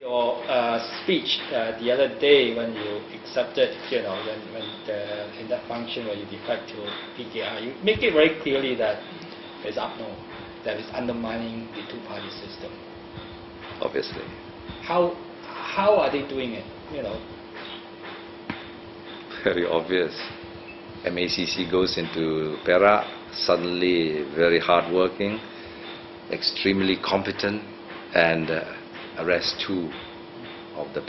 Your speech the other day when you accepted, when in that function where you defect to PKR, you make it very clearly that there's UMNO that is undermining the two-party system. Obviously. How are they doing it? Very obvious. MACC goes into Perak, suddenly very hardworking, extremely competent, and arrest two of the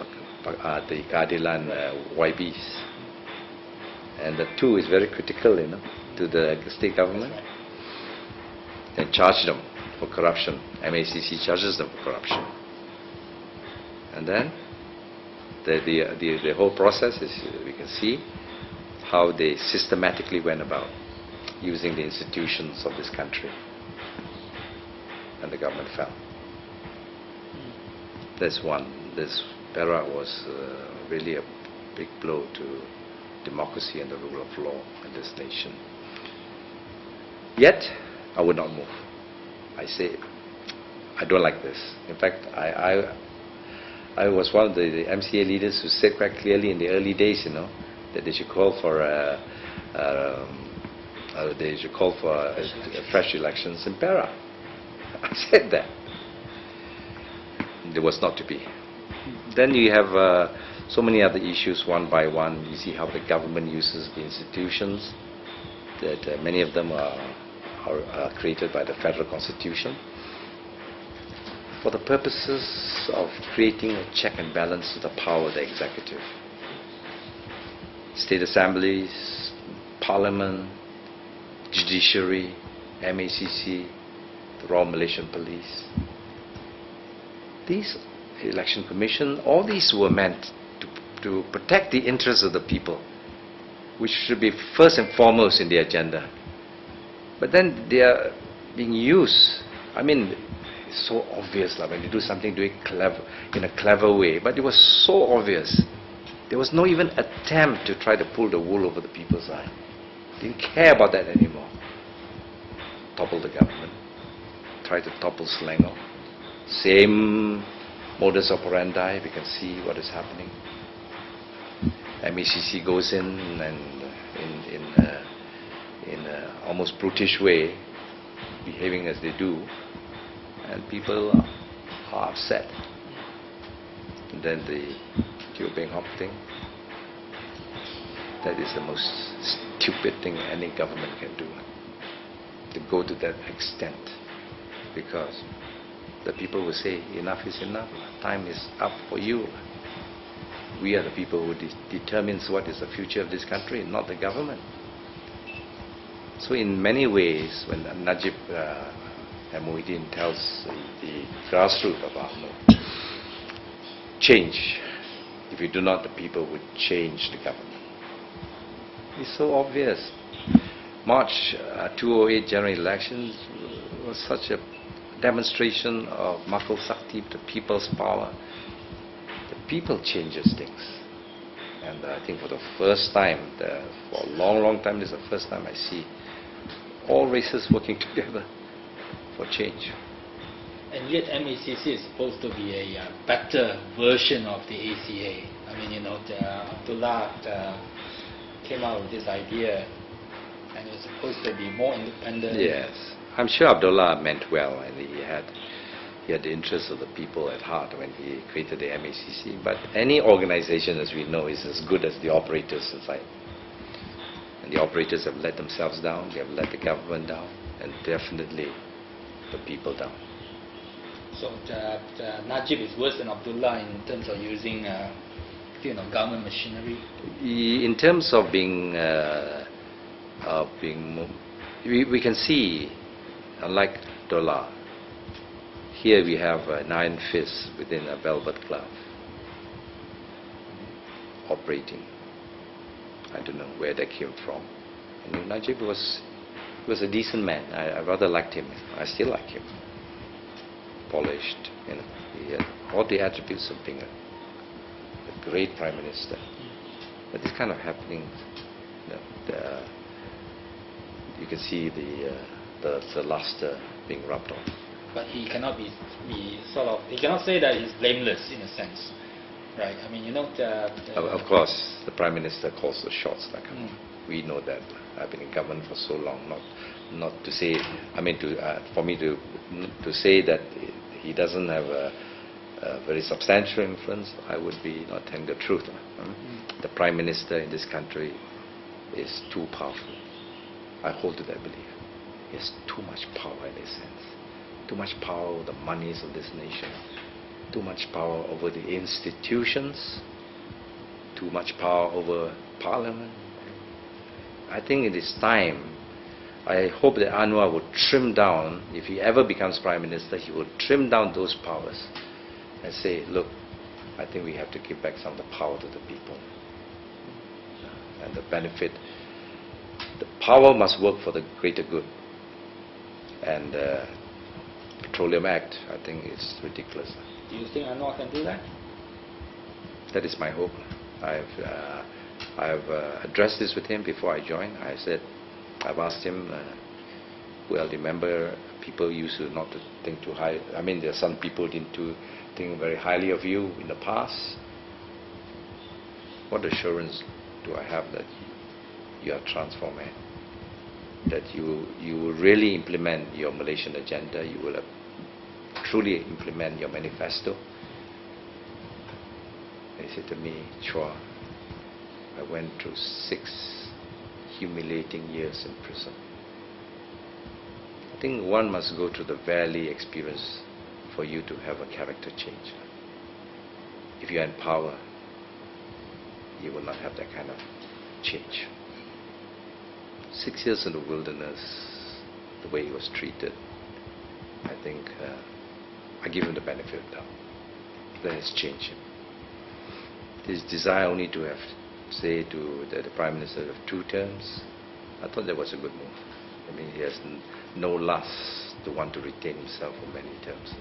Keadilan YBs. And the two is very critical, to the state government. And charge them for corruption. MACC charges them for corruption. And then the whole process is, we can see how they systematically went about using the institutions of this country. And the government fell. That's one. This Perak was really a big blow to democracy and the rule of law in this nation. Yet, I would not move. I say, I don't like this. In fact, I was one of the MCA leaders who said quite clearly in the early days, that they should call for fresh elections in Perak. I said that. There was not to be. Then you have so many other issues one by one. You see how the government uses the institutions, that many of them are created by the federal constitution for the purposes of creating a check and balance to the power of the executive. State assemblies, parliament, judiciary, MACC, the Royal Malaysian Police. These election commission, all these were meant to protect the interests of the people, which should be first and foremost in the agenda. But then they are being used. I mean, it's so obvious when you do something, do it in a clever way. But it was so obvious. There was no even attempt to try to pull the wool over the people's eye. Didn't care about that anymore. Topple the government. Try to topple Selangor. Same modus operandi. We can see what is happening. MACC goes in and in a almost brutish way, behaving as they do, and people are upset. And then the Chua Jui Meng thing, that is the most stupid thing any government can do, to go to that extent, because the people will say, enough is enough, time is up for you. We are the people who determines what is the future of this country, not the government. So in many ways, when Najib Muhyiddin tells the grassroots of UMNO, change. If you do not, the people would change the government. It's so obvious. March 2008 general elections was such a demonstration of Makul Sakti, the people's power. The people changes things. And I think for the first time, for a long, long time, this is the first time I see all races working together for change. And yet MACC is supposed to be a better version of the ACA. I mean, Abdullah came out with this idea, and it was supposed to be more independent. Yes. I'm sure Abdullah meant well, and he had the interests of the people at heart when he created the MACC. But any organization, as we know, is as good as the operators inside. And the operators have let themselves down, they have let the government down, and definitely the people down. So Najib is worse than Abdullah in terms of using government machinery? In terms of being we can see, unlike Abdullah, here we have 9 fists within a velvet glove operating. I don't know where that came from. And Najib was a decent man. I rather liked him. I still like him. Polished, he had all the attributes of being a great prime minister. But this kind of happening, you can see the luster being rubbed off. but he cannot be sort of, he cannot say that he's blameless in a sense, right? I mean, Of course, the Prime Minister calls the shots. We know that. I've been in government for so long, not to say, I mean, for me to say that he doesn't have a very substantial influence, I would be not telling the truth. The Prime Minister in this country is too powerful. I hold to that belief. He has too much power in this sense. Too much power over the monies of this nation. Too much power over the institutions. Too much power over Parliament. I think it is time. I hope that Anwar would trim down, if he ever becomes Prime Minister, he would trim down those powers and say, look, I think we have to give back some of the power to the people. And the benefit, the power must work for the greater good. And Petroleum Act, I think it's ridiculous. Do you think Anwar can do that? That is my hope. I've addressed this with him before I joined. I've asked him, well, remember, people used to not to think too high. I mean, there are some people didn't think very highly of you in the past. What assurance do I have that you are transformed, that you will really implement your Malaysian agenda, you will truly implement your manifesto? And he said to me, Chua, I went through 6 humiliating years in prison. I think one must go through the valley experience for you to have a character change. If you are in power, you will not have that kind of change. 6 years in the wilderness, the way he was treated, I think I give him the benefit of the doubt. That has changed him. His desire only to have, say, to the Prime Minister of 2 terms, I thought that was a good move. I mean, he has no lust to want to retain himself for many terms.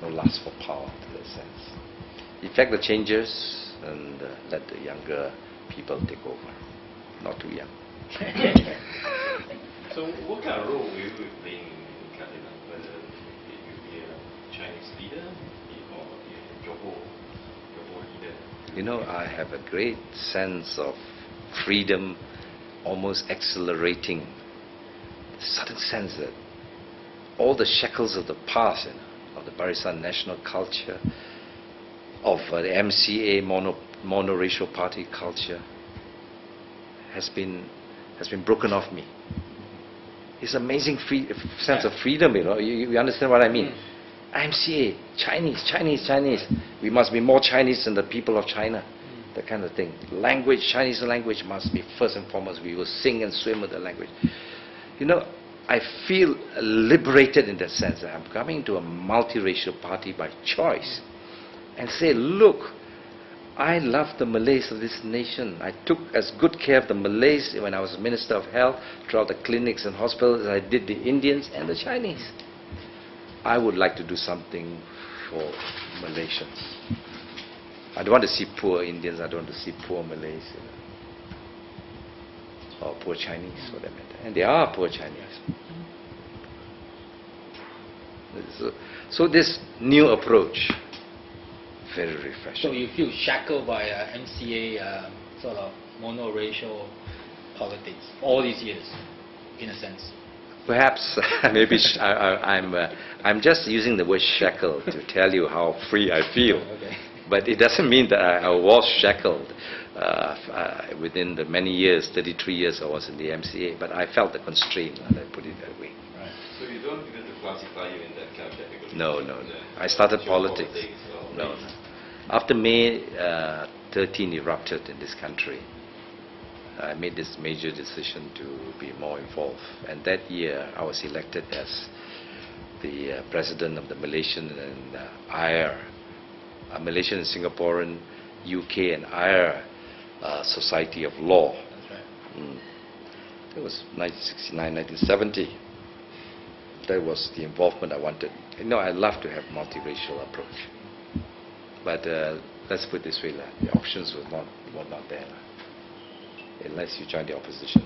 No lust for power, in that sense. Effect the changes and let the younger people take over. Not too young. So what kind of role will you be playing in Cabinet? Whether you be a Chinese leader or be a Johor leader? You know, I have a great sense of freedom, almost exhilarating. A sudden sense that all the shackles of the past, of the Barisan national culture, of the MCA monoracial party culture, has been broken off me. It's amazing sense of freedom, you understand what I mean? MCA, Chinese. We must be more Chinese than the people of China. That kind of thing. Language, Chinese language must be first and foremost. We will sing and swim with the language. I feel liberated in that sense that I'm coming to a multiracial party by choice and say, look, I love the Malays of this nation. I took as good care of the Malays when I was Minister of Health throughout the clinics and hospitals as I did the Indians and the Chinese. I would like to do something for Malaysians. I don't want to see poor Indians, I don't want to see poor Malays, or poor Chinese for that matter. And there are poor Chinese. So this new approach, very refreshing. So you feel shackled by MCA sort of monoracial politics all these years, in a sense? Perhaps, maybe I'm just using the word shackle to tell you how free I feel. Okay. But it doesn't mean that I was shackled within the many years, 33 years I was in the MCA, but I felt the constraint, let's put it that way. Right. So you don't even classify you in that kind of category? No. I started politics. No. After May 13 erupted in this country, I made this major decision to be more involved. And that year, I was elected as the president of the Malaysian and IR, Malaysian and Singaporean, UK and IR Society of Law. That's right. That was 1969, 1970. That was the involvement I wanted. I love to have multiracial approach. But let's put it this way, the options were not there. Unless you join the opposition.